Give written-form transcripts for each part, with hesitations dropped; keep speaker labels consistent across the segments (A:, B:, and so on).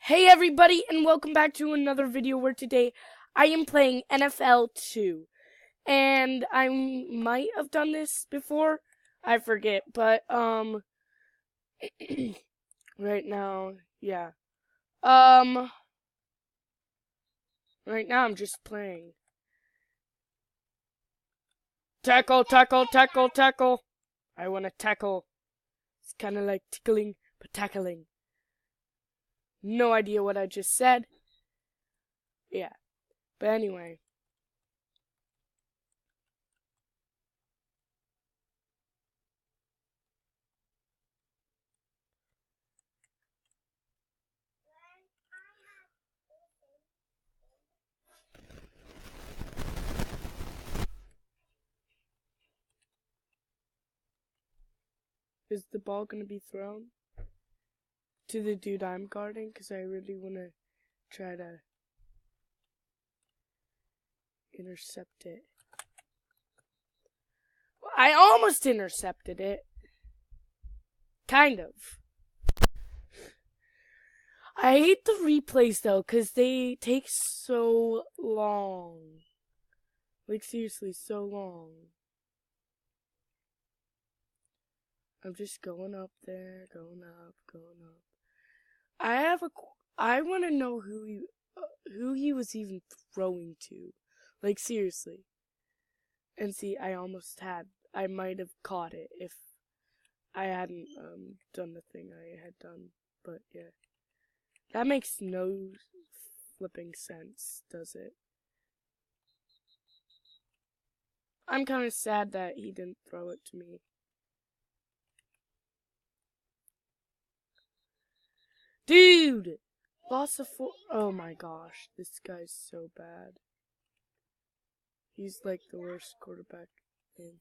A: Hey everybody, and welcome back to another video where today I am playing NFL 2. And I might have done this before, I forget, but right now, yeah. Right now I'm just playing. Tackle, tackle, tackle, tackle. I want to tackle. It's kind of like tickling, but tackling. No idea what I just said. Yeah, but anyway. Is the ball going to be thrown to the dude I'm guarding? Because I really want to try to intercept it. I almost intercepted it. Kind of. I hate the replays though, because they take so long. Like seriously, so long. I'm just going up there, going up, going up. I want to know who he was even throwing to. Like seriously. And see, I might have caught it if I hadn't done the thing I had done. But yeah. That makes no flipping sense, does it? I'm kind of sad that he didn't throw it to me. Dude! Loss of four. Oh my gosh, this guy's so bad. He's like the worst quarterback in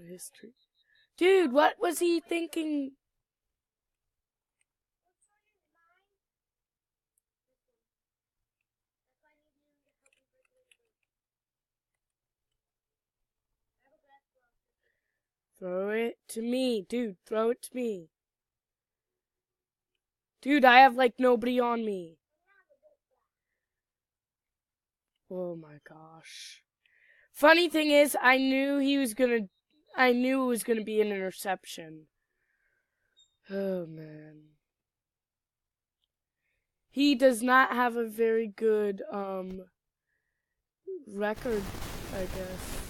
A: history. Dude, what was he thinking? Throw it to me. Dude, throw it to me. Dude, I have like nobody on me. Oh my gosh. Funny thing is, I knew it was gonna be an interception. Oh man. He does not have a very good record, I guess.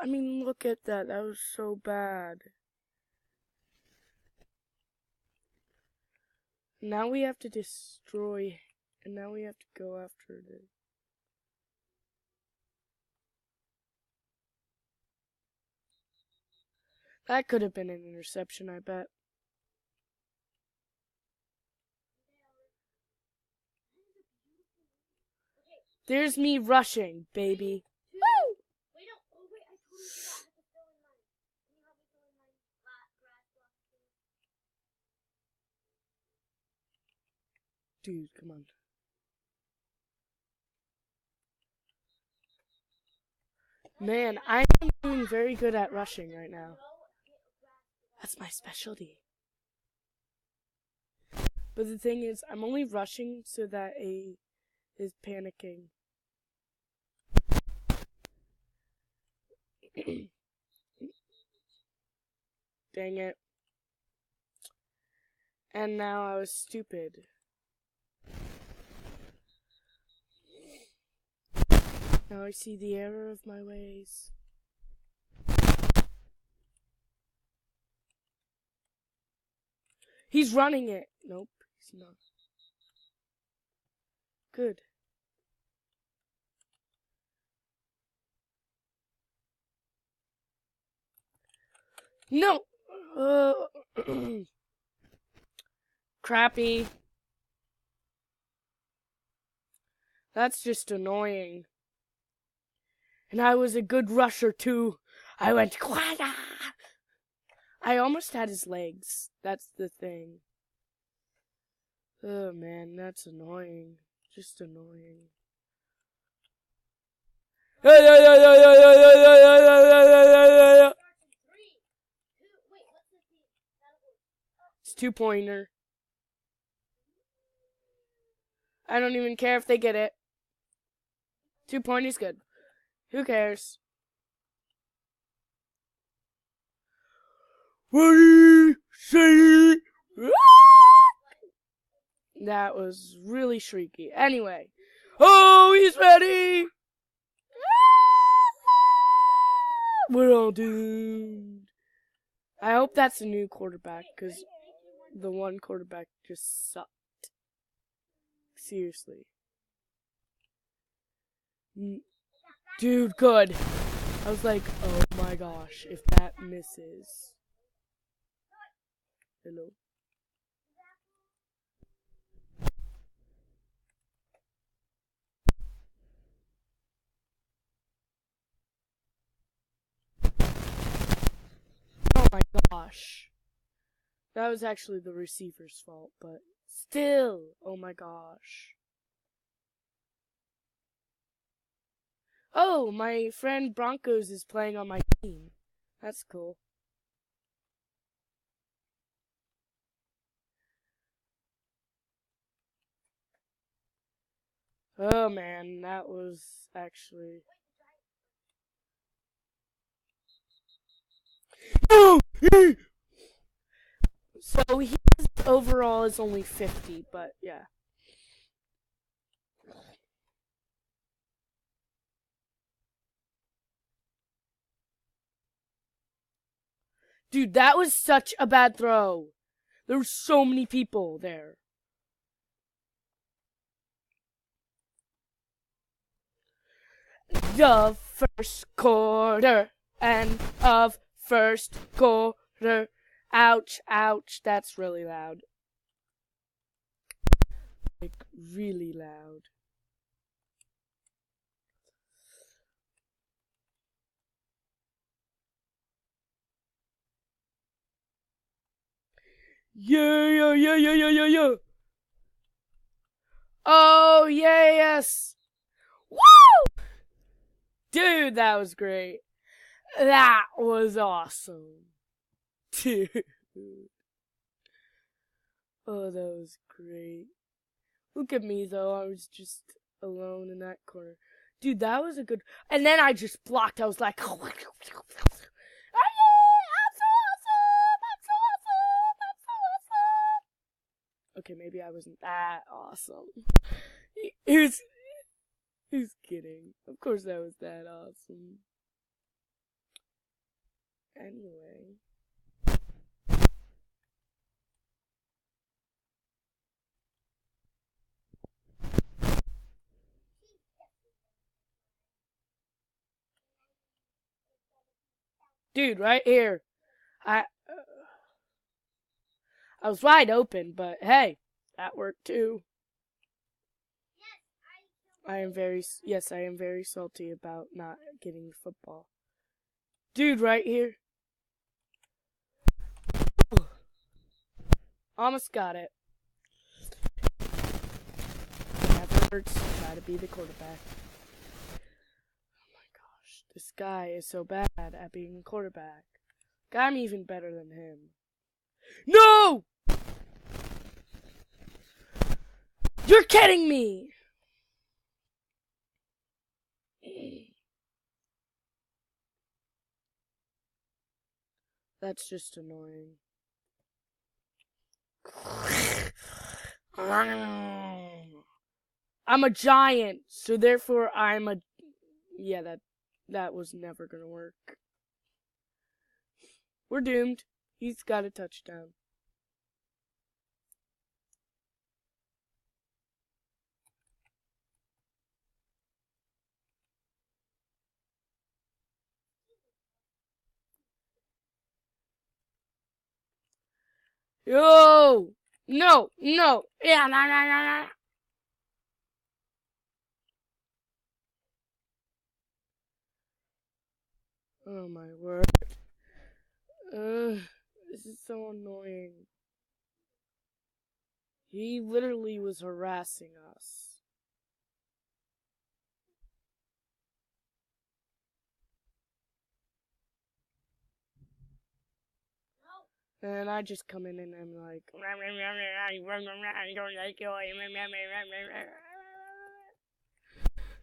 A: I mean, look at that. That was so bad. Now we have to destroy, and now we have to go after it. That could have been an interception, I bet. There's me rushing, baby. Woo! Dude, come on. Man, I'm doing very good at rushing right now. That's my specialty. But the thing is, I'm only rushing so that A is panicking. Dang it. And now I was stupid. Now I see the error of my ways. He's running it. Nope, he's not. Good. No! Crappy. That's just annoying. And I was a good rusher too. I went quada. I almost had his legs. That's the thing. Oh man, that's annoying. Just annoying. It's 2-pointer. I don't even care if they get it. 2-point is good. Who cares? Ready, steady, rock! That was really shrieky. Anyway. Oh, he's ready! We're all doomed. I hope that's a new quarterback, because the one quarterback just sucked. Seriously. Dude, good. I was like, oh my gosh, if that misses. Hello? Oh my gosh. That was actually the receiver's fault, but still, oh my gosh. Oh, my friend Broncos is playing on my team. That's cool. Oh man, that was actually... So his overall is only 50, but yeah. Dude, that was such a bad throw. There were so many people there. The first quarter, end of first quarter. Ouch, ouch, that's really loud. Like, really loud. Yeah. Oh, yeah, yes. Woo! Dude, that was great. That was awesome. Dude. Oh, that was great. Look at me, though. I was just alone in that corner. Dude, that was a good... And then I just blocked. I was like... Okay, maybe I wasn't that awesome. Who's kidding? Of course I was that awesome. Anyway. Dude, right here. I was wide open, but hey, that worked too. I am very salty about not getting the football. Dude, right here. Almost got it. Never hurts to try to be the quarterback. Oh my gosh, this guy is so bad at being a quarterback. I'm even better than him. No! You're kidding me! That's just annoying. I'm a giant, so therefore I'm a... Yeah, that was never gonna work. We're doomed. He's got a touchdown. Yo! No! Yeah, nah. Oh my word. This is so annoying. He literally was harassing us. And I just come in and I'm like, I don't like you. I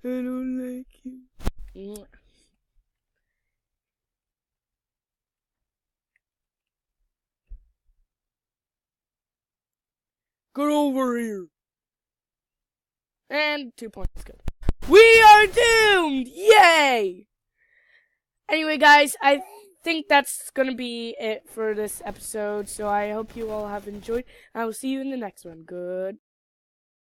A: don't like you. Get over here. And 2 points, good. We are doomed! Yay! Anyway, guys, I think that's going to be it for this episode. So I hope you all have enjoyed. I will see you in the next one. Good.